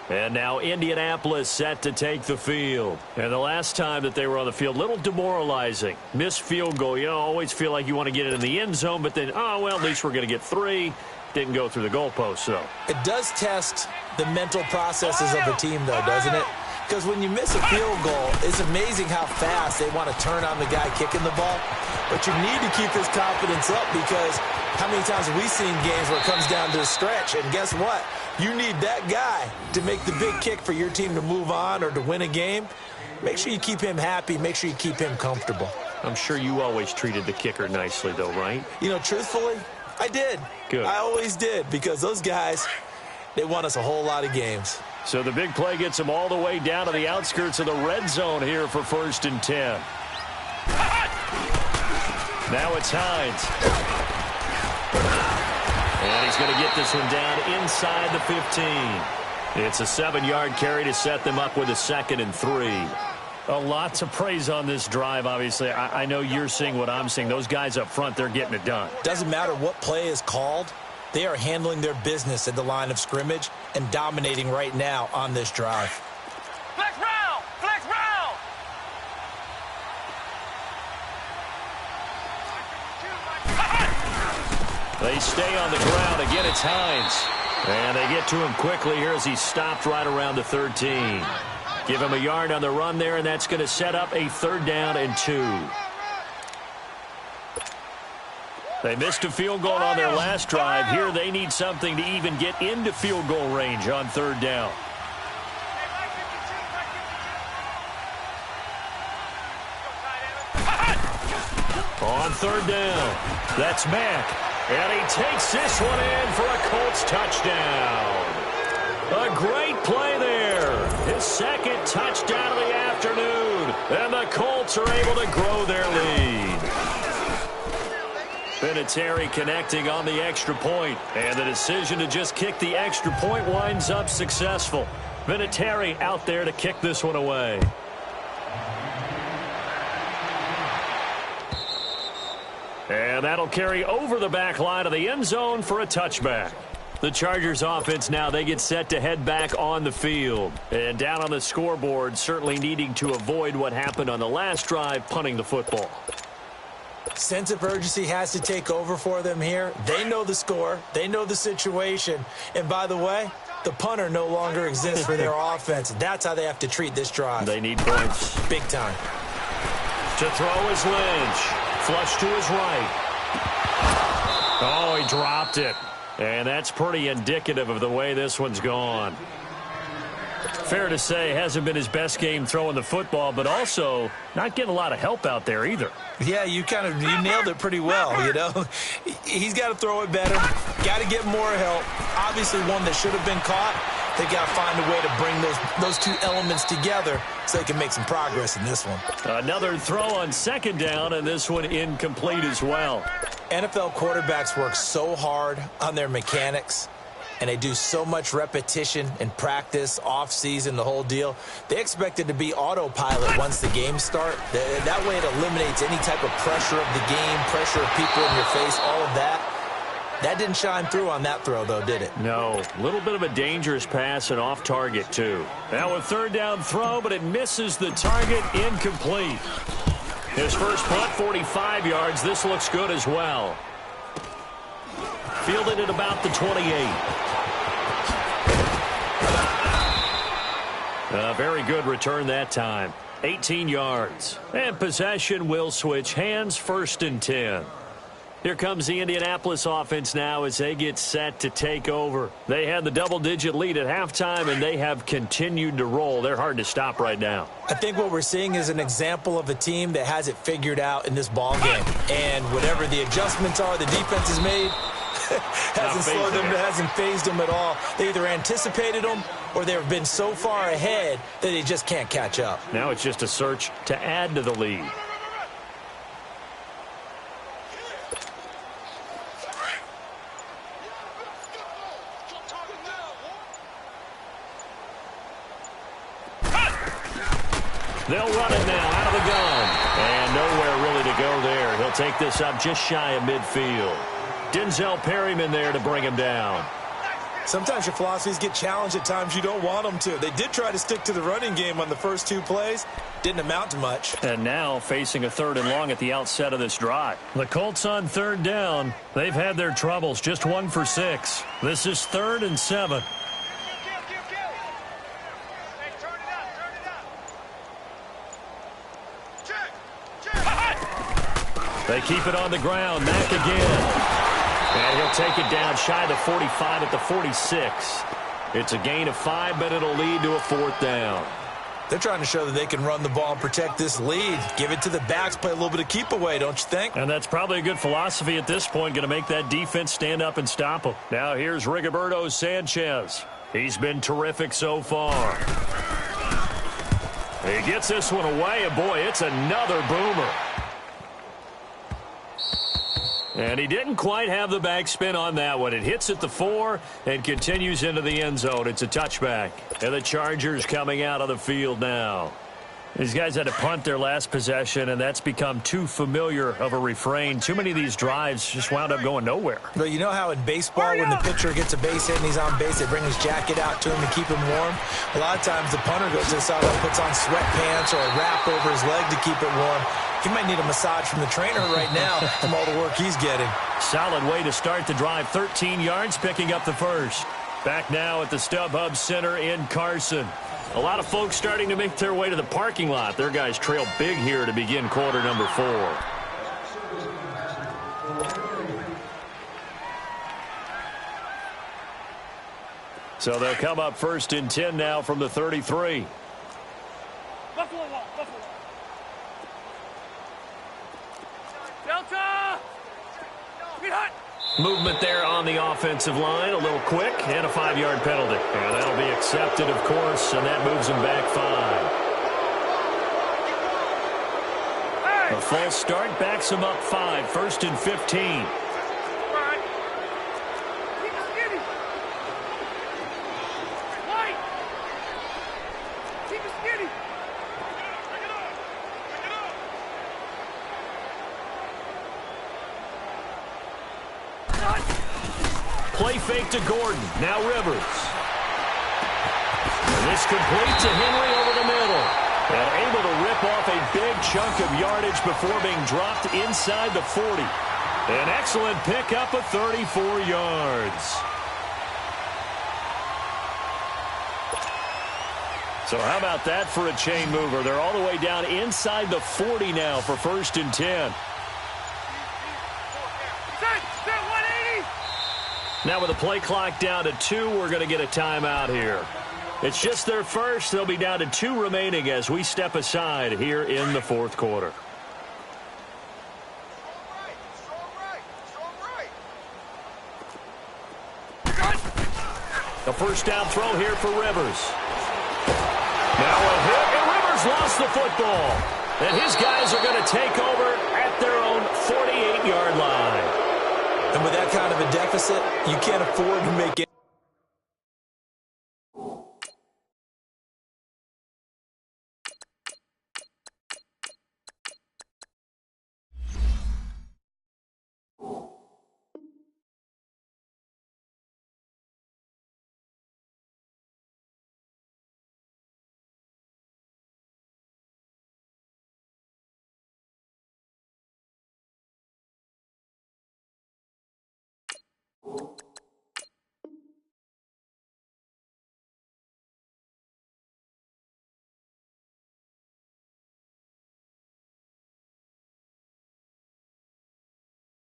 And now Indianapolis set to take the field. And the last time that they were on the field, a little demoralizing. Missed field goal. You know, always feel like you want to get it in the end zone, but then, oh, well, at least we're going to get 3. Didn't go through the goalpost, though. It does test the mental processes of a team, though, doesn't it? Because when you miss a field goal, it's amazing how fast they want to turn on the guy kicking the ball. But you need to keep his confidence up because how many times have we seen games where it comes down to a stretch? And guess what? You need that guy to make the big kick for your team to move on or to win a game. Make sure you keep him happy. Make sure you keep him comfortable. I'm sure you always treated the kicker nicely, though, right? You know, truthfully, I did. Good. I always did because those guys, they won us a whole lot of games. So the big play gets them all the way down to the outskirts of the red zone here for 1st and 10. Now it's Hines. And he's going to get this one down inside the 15. It's a 7-yard carry to set them up with a 2nd and 3. A lot to praise on this drive, obviously. I know you're seeing what I'm seeing. Those guys up front, they're getting it done. Doesn't matter what play is called. They are handling their business at the line of scrimmage and dominating right now on this drive. Flex round! Flex round! They stay on the ground. Again, it's Hines. And they get to him quickly here as he stopped right around the 13. Give him a yard on the run there, and that's going to set up a 3rd down and 2. They missed a field goal on their last drive. Here they need something to even get into field goal range on 3rd down. On 3rd down, that's Mack. And he takes this one in for a Colts touchdown. A great play there. His 2nd touchdown of the afternoon. And the Colts are able to grow their lead. Vinatieri connecting on the extra point. And the decision to just kick the extra point winds up successful. Vinatieri out there to kick this one away. And that'll carry over the back line of the end zone for a touchback. The Chargers offense now, they get set to head back on the field. And down on the scoreboard, certainly needing to avoid what happened on the last drive, punting the football. Sense of urgency has to take over for them here. They know the score. They know the situation. And by the way, the punter no longer exists for their offense. That's how they have to treat this drive. They need points. Big time. To throw is Lynch. Flush to his right. Oh, he dropped it. And that's pretty indicative of the way this one's gone. Fair to say, hasn't been his best game throwing the football, but also not getting a lot of help out there either. Yeah, you nailed it pretty well, you know. He's got to throw it better. Got to get more help. Obviously one that should have been caught. They got to find a way to bring those two elements together so they can make some progress in this one. Another throw on 2nd down, and this one incomplete as well. NFL quarterbacks work so hard on their mechanics, and they do so much repetition and practice, off-season, the whole deal. They expect it to be autopilot once the games start. That way it eliminates any type of pressure of the game, pressure of people in your face, all of that. That didn't shine through on that throw, though, did it? No. A little bit of a dangerous pass and off target, too. Now a 3rd down throw, but it misses the target, incomplete. His first punt, 45 yards. This looks good as well. Fielded at about the 28. A very good return that time. 18 yards. And possession will switch hands, 1st and 10. Here comes the Indianapolis offense now as they get set to take over. They had the double-digit lead at halftime, and they have continued to roll. They're hard to stop right now. I think what we're seeing is an example of a team that has it figured out in this ball game. And whatever the adjustments are the defense has made, hasn't slowed them, hasn't phased them at all. They either anticipated them or they've been so far ahead that they just can't catch up. Now it's just a search to add to the lead. They'll run it now out of the gun. And nowhere really to go there. He'll take this up just shy of midfield. Denzel Perryman there to bring him down. Sometimes your philosophies get challenged at times you don't want them to. They did try to stick to the running game on the first 2 plays. Didn't amount to much. And now facing a 3rd and long at the outset of this drive. The Colts on 3rd down. They've had their troubles. Just 1 for 6. This is 3rd and 7. They keep it on the ground. Mack again. And he'll take it down shy of the 45 at the 46. It's a gain of 5, but it'll lead to a 4th down. They're trying to show that they can run the ball and protect this lead. Give it to the backs, play a little bit of keep away, don't you think? And that's probably a good philosophy at this point, going to make that defense stand up and stop them. Now here's Rigoberto Sanchez. He's been terrific so far. He gets this one away, and boy, it's another boomer. And he didn't quite have the backspin on that one. It hits at the 4 and continues into the end zone. It's a touchback. And the Chargers coming out of the field now. These guys had to punt their last possession, and that's become too familiar of a refrain. Too many of these drives just wound up going nowhere. But you know how in baseball, when the pitcher gets a base hit and he's on base, they bring his jacket out to him to keep him warm? A lot of times the punter goes to the sideline, puts on sweatpants or a wrap over his leg to keep it warm. He might need a massage from the trainer right now from all the work he's getting. Solid way to start the drive. 13 yards, picking up the first. Back now at the StubHub Center in Carson. A lot of folks starting to make their way to the parking lot. Their guys trail big here to begin quarter number 4. So they'll come up 1st and 10 now from the 33. Delta! Get hot! Movement there on the offensive line, a little quick, and a 5-yard penalty. And that'll be accepted, of course, and that moves him back 5. A false start backs him up 5, 1st and 15. Play fake to Gordon. Now Rivers. And this complete to Henry over the middle. And able to rip off a big chunk of yardage before being dropped inside the 40. An excellent pickup of 34 yards. So how about that for a chain mover? They're all the way down inside the 40 now for 1st and 10. Now with the play clock down to 2, we're going to get a timeout here. It's just their first. They'll be down to 2 remaining as we step aside here in the 4th quarter. A first down throw here for Rivers. Now a hit, and Rivers lost the football. And his guys are going to take over at their own 48-yard line. And with that kind of a deficit, you can't afford to make it.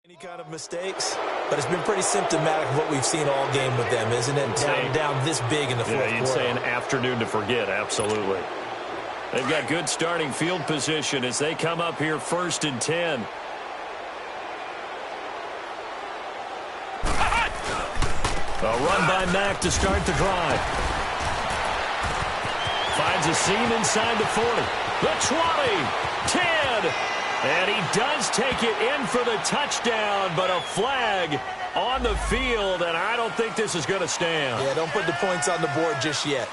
Any kind of mistakes, but it's been pretty symptomatic of what we've seen all game with them, isn't it? Down this big in the 4th quarter. You'd say an afternoon to forget, absolutely. They've got good starting field position as they come up here 1st and 10. A run by Mack to start the drive. Finds a seam inside the 40. The 20, 10. And he does take it in for the touchdown, but a flag on the field, and I don't think this is going to stand. Yeah, don't put the points on the board just yet.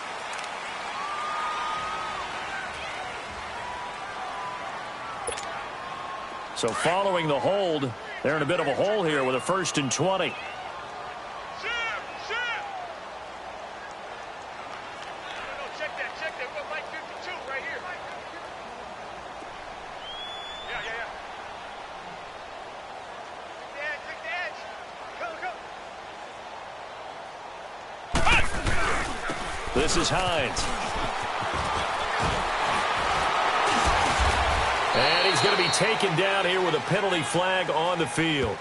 So following the hold, they're in a bit of a hole here with a 1st and 20. check that. We're going to Mike 52 right here. Yeah. Take the edge. Go. This is Hines. And he's going to be taken down here with a penalty flag on the field.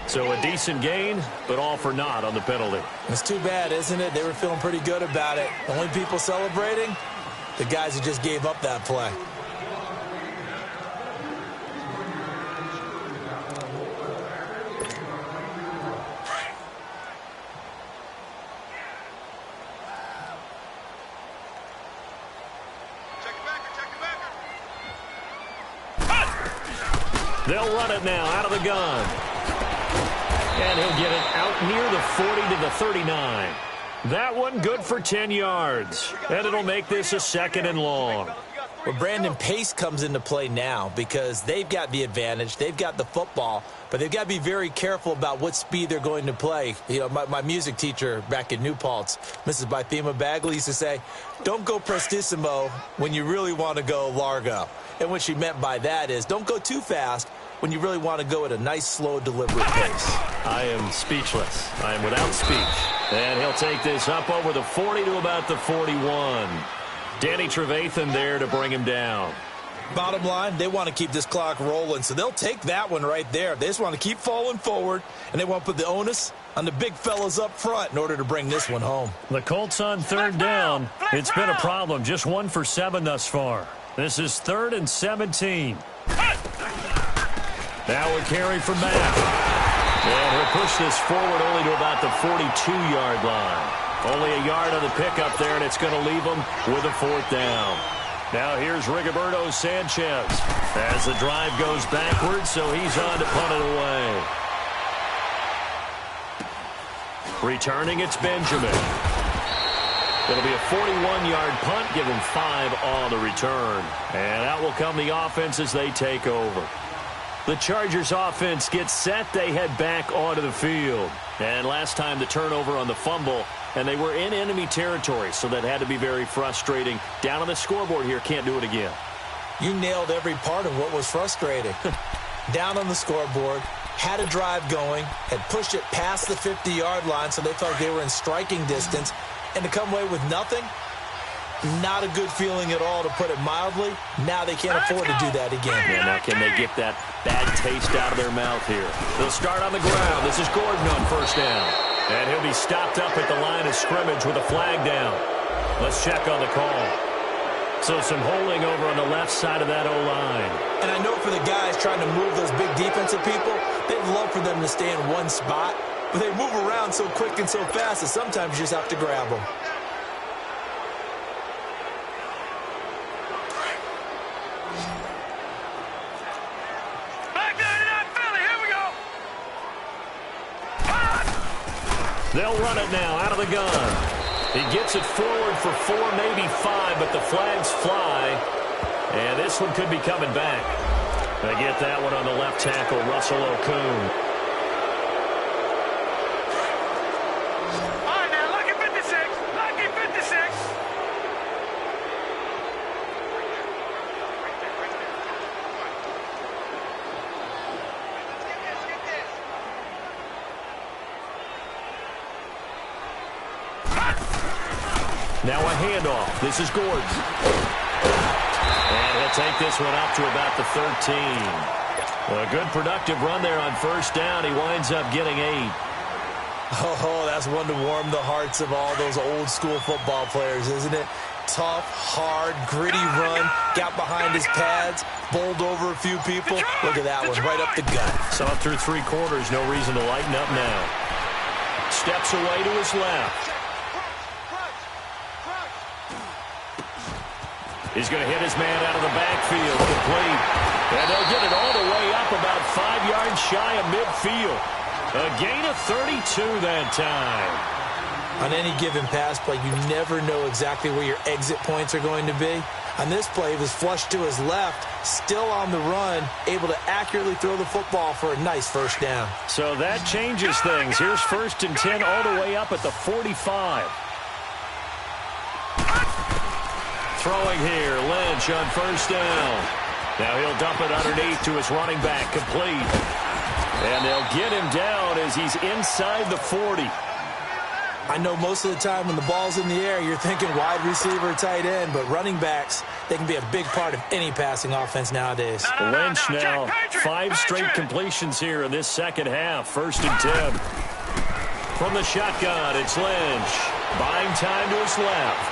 So a decent gain, but all for naught on the penalty. It's too bad, isn't it? They were feeling pretty good about it. The only people celebrating, the guys who just gave up that play. They'll run it now out of the gun. And he'll get it out near the 40 to the 39. That one good for 10 yards. And it'll make this a 2nd and long. Well, Brandon, pace comes into play now because they've got the advantage. They've got the football, but they've got to be very careful about what speed they're going to play. You know, my music teacher back in New Paltz, Mrs. Bythema Bagley, used to say, don't go prestissimo when you really want to go largo. And what she meant by that is don't go too fast when you really want to go at a nice, slow, deliberate pace. I am speechless. I am without speech. And he'll take this up over the 40 to about the 41. Danny Trevathan there to bring him down. Bottom line, they want to keep this clock rolling, so they'll take that one right there. They just want to keep falling forward, and they want to put the onus on the big fellas up front in order to bring this one home. The Colts on 3rd down. It's been a problem. Just 1 for 7 thus far. This is 3rd and 17. Now a carry from Matt. And he'll push this forward only to about the 42-yard line. Only a yard on the pickup there, and it's going to leave him with a 4th down. Now here's Rigoberto Sanchez as the drive goes backwards, so he's on to punt it away. Returning, it's Benjamin. It'll be a 41-yard punt, give him 5 on the return. And out will come the offense as they take over. The Chargers offense gets set. They head back onto the field. And last time the turnover on the fumble, and they were in enemy territory, so that had to be very frustrating. Down on the scoreboard here, can't do it again. You nailed every part of what was frustrating. Down on the scoreboard, had a drive going, had pushed it past the 50-yard line, so they felt like they were in striking distance, and to come away with nothing, not a good feeling at all, to put it mildly. Now they can't afford to do that again. Yeah, now can they get that bad taste out of their mouth here? They'll start on the ground. This is Gordon on 1st down. And he'll be stopped up at the line of scrimmage with a flag down. Let's check on the call. So some holding over on the left side of that O-line. And I know for the guys trying to move those big defensive people, they'd love for them to stay in one spot, but they move around so quick and so fast that sometimes you just have to grab them. They'll run it now out of the gun. He gets it forward for 4, maybe 5, but the flags fly. And this one could be coming back. They get that one on the left tackle, Russell Okung. All right, now, lucky 56. Lucky 56. Now a handoff. This is Gordon. And he'll take this one up to about the 13. A good productive run there on 1st down. He winds up getting 8. Oh, that's one to warm the hearts of all those old school football players, isn't it? Tough, hard, gritty run. Got behind his pads, bowled over a few people. Look at that one, right up the gut. Saw it through 3 quarters. No reason to lighten up now. Steps away to his left. He's going to hit his man out of the backfield, complete. And they'll get it all the way up about 5 yards shy of midfield. A gain of 32 that time. On any given pass play, you never know exactly where your exit points are going to be. On this play, he was flushed to his left, still on the run, able to accurately throw the football for a nice first down. So that changes things. Here's 1st and 10 all the way up at the 45. Throwing here, Lynch on 1st down. Now he'll dump it underneath to his running back, complete. And they'll get him down as he's inside the 40. I know most of the time when the ball's in the air, you're thinking wide receiver, tight end, but running backs, they can be a big part of any passing offense nowadays. Lynch now, 5 straight completions here in this second half. 1st and 10. From the shotgun, it's Lynch. Buying time to his left.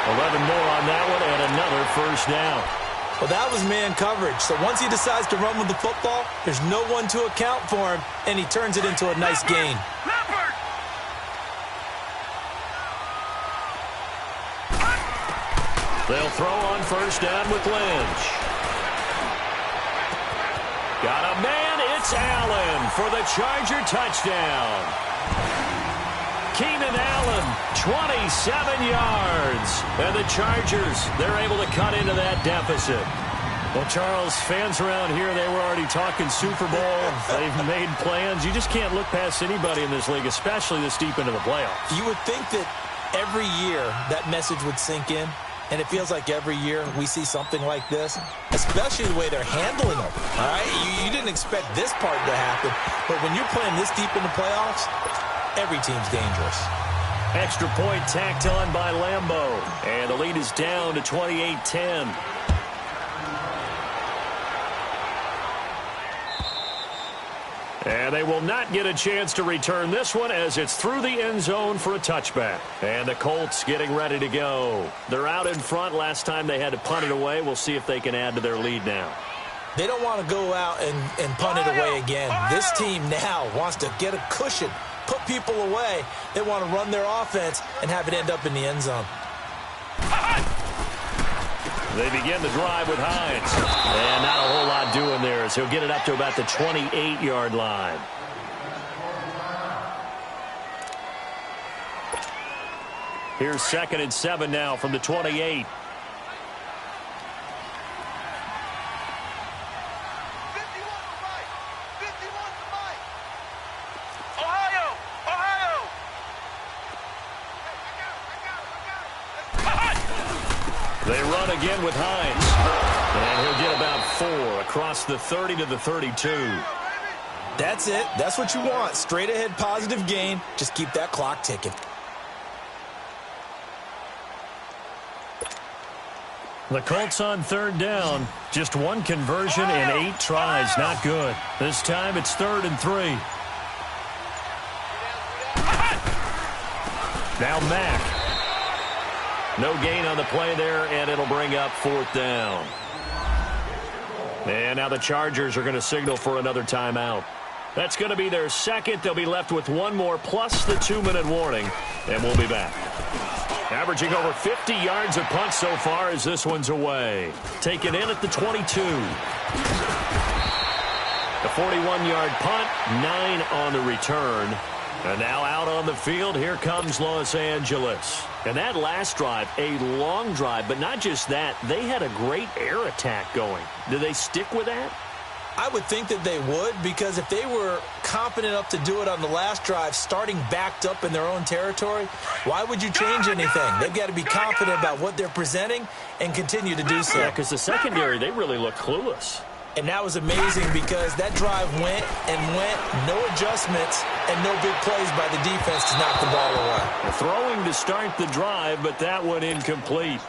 11 more on that one and another first down. Well, that was man coverage. So once he decides to run with the football, there's no one to account for him, and he turns it into a nice gain. They'll throw on 1st down with Lynch. Got a man. It's Allen for the Charger touchdown. Keenan Allen, 27 yards. And the Chargers, they're able to cut into that deficit. Well, Charles, fans around here, they were already talking Super Bowl. They've made plans. You just can't look past anybody in this league, especially this deep into the playoffs. You would think that every year that message would sink in, and it feels like every year we see something like this, especially the way they're handling them. All right? You didn't expect this part to happen, but when you're playing this deep in the playoffs, every team's dangerous. Extra point tacked on by Lambeau. And the lead is down to 28-10. And they will not get a chance to return this one as it's through the end zone for a touchback. And the Colts getting ready to go. They're out in front. Last time they had to punt it away. We'll see if they can add to their lead now. They don't want to go out and punt it away again. This team now wants to get a cushion, put people away. They want to run their offense and have it end up in the end zone. They begin the drive with Hines. And not a whole lot doing there as he'll get it up to about the 28-yard line. Here's 2nd and 7 now from the 28. They run again with Hines. And he'll get about 4 across the 30 to the 32. That's it. That's what you want. Straight ahead positive gain. Just keep that clock ticking. The Colts on 3rd down. Just 1 conversion in 8 tries. Not good. This time it's 3rd and 3. Now Mack. No gain on the play there, and it'll bring up 4th down. And now the Chargers are going to signal for another timeout. That's going to be their second. They'll be left with 1 more plus the 2-minute warning, and we'll be back. Averaging over 50 yards a punt so far as this one's away. Taken in at the 22. The 41-yard punt, 9 on the return. And now out on the field, here comes Los Angeles. And that last drive, a long drive, but not just that. They had a great air attack going. Do they stick with that? I would think that they would, because if they were confident enough to do it on the last drive, starting backed up in their own territory, why would you change anything? They've got to be confident about what they're presenting and continue to do so. Yeah, because the secondary, they really look clueless. And that was amazing because that drive went and went, no adjustments, and no big plays by the defense to knock the ball away. Throwing to start the drive, but that one incomplete.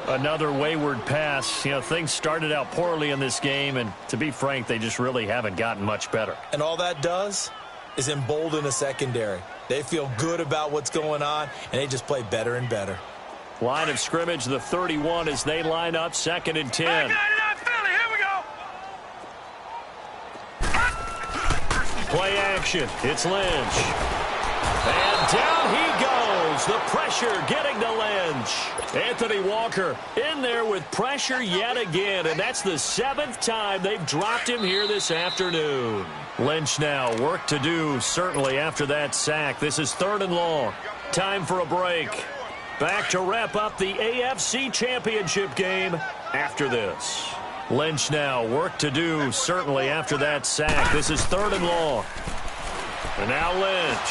Another wayward pass. You know, things started out poorly in this game, and to be frank, they just really haven't gotten much better. And all that does is embolden a secondary. They feel good about what's going on, and they just play better and better. Line of scrimmage, the 31 as they line up, 2nd and 10. Play action. It's Lynch. And down he goes. The pressure getting to Lynch. Anthony Walker in there with pressure yet again. And that's the 7th time they've dropped him here this afternoon. Lynch now, work to do certainly after that sack. This is 3rd and long. Time for a break. Back to wrap up the AFC Championship game after this. Lynch now work to do, certainly after that sack. This is 3rd and long. And now Lynch.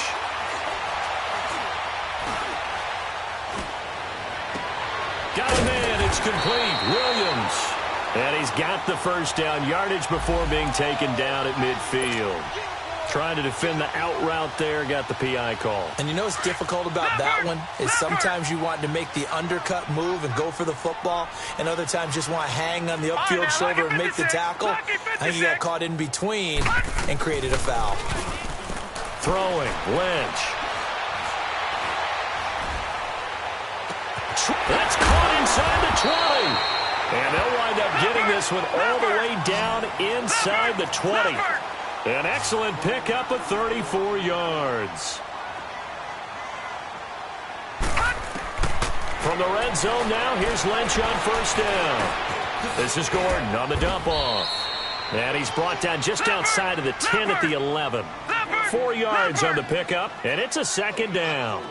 Got a man. It's complete. Williams. And he's got the first down yardage before being taken down at midfield. Trying to defend the out route there, got the PI call. And you know what's difficult about that one is sometimes you want to make the undercut move and go for the football, and other times just want to hang on the upfield shoulder and make the tackle. I think he got caught in between and created a foul. Throwing, Lynch. That's caught inside the 20. And they'll wind up getting this one all the way down inside the 20. An excellent pickup of 34 yards. From the red zone now, here's Lynch on first down. This is Gordon on the dump off. And he's brought down just outside of the 10 at the 11. 4 yards on the pickup, and it's a 2nd down.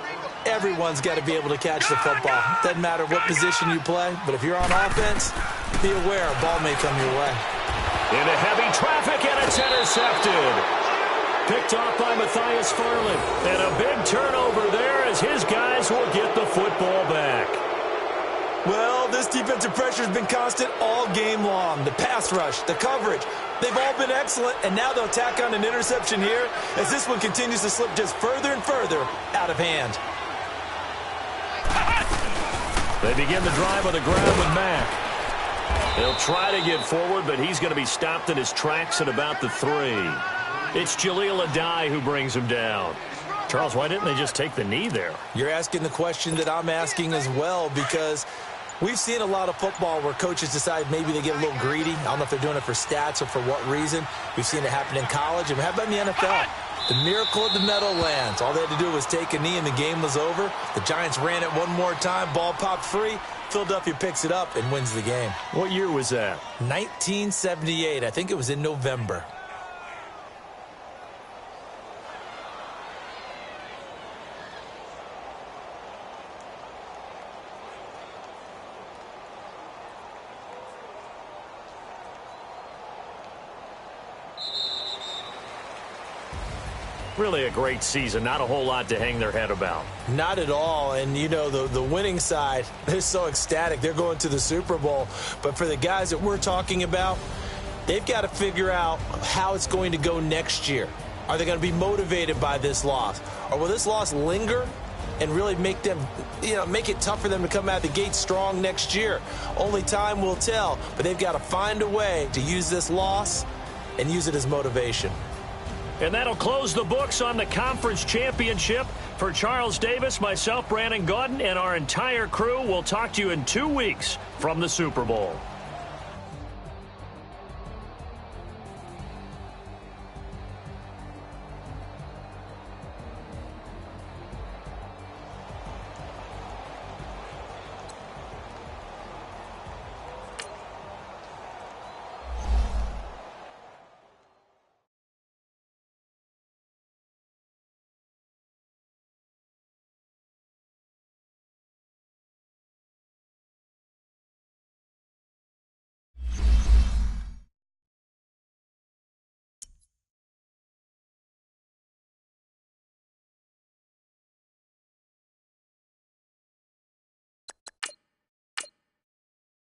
Everyone's got to be able to catch the football. Doesn't matter what position you play, but if you're on offense, be aware a ball may come your way. Into heavy traffic, and it's intercepted. Picked off by Matthias Farley. And a big turnover there as his guys will get the football back. Well, this defensive pressure has been constant all game long. The pass rush, the coverage, they've all been excellent, and now they'll tack on an interception here as this one continues to slip just further and further out of hand. They begin the drive on the ground with Mack. He'll try to get forward, but he's going to be stopped in his tracks at about the 3. It's Jaleel Adai who brings him down. Charles, why didn't they just take the knee there? You're asking the question that I'm asking as well, because we've seen a lot of football where coaches decide maybe they get a little greedy. I don't know if they're doing it for stats or for what reason. We've seen it happen in college, and how about in the NFL? The miracle of the Meadowlands. All they had to do was take a knee and the game was over. The Giants ran it one more time. Ball popped free. Philadelphia picks it up and wins the game. What year was that? 1978. I think it was in November. Really a great season. Not a whole lot to hang their head about. Not at all. And, you know, the winning side, they're so ecstatic. They're going to the Super Bowl. But for the guys that we're talking about, they've got to figure out how it's going to go next year. Are they going to be motivated by this loss? Or will this loss linger and really make them, make it tough for them to come out the gate strong next year? Only time will tell. But they've got to find a way to use this loss and use it as motivation. And that'll close the books on the conference championship. For Charles Davis, myself, Brandon Gaudin, and our entire crew, we'll talk to you in 2 weeks from the Super Bowl.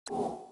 You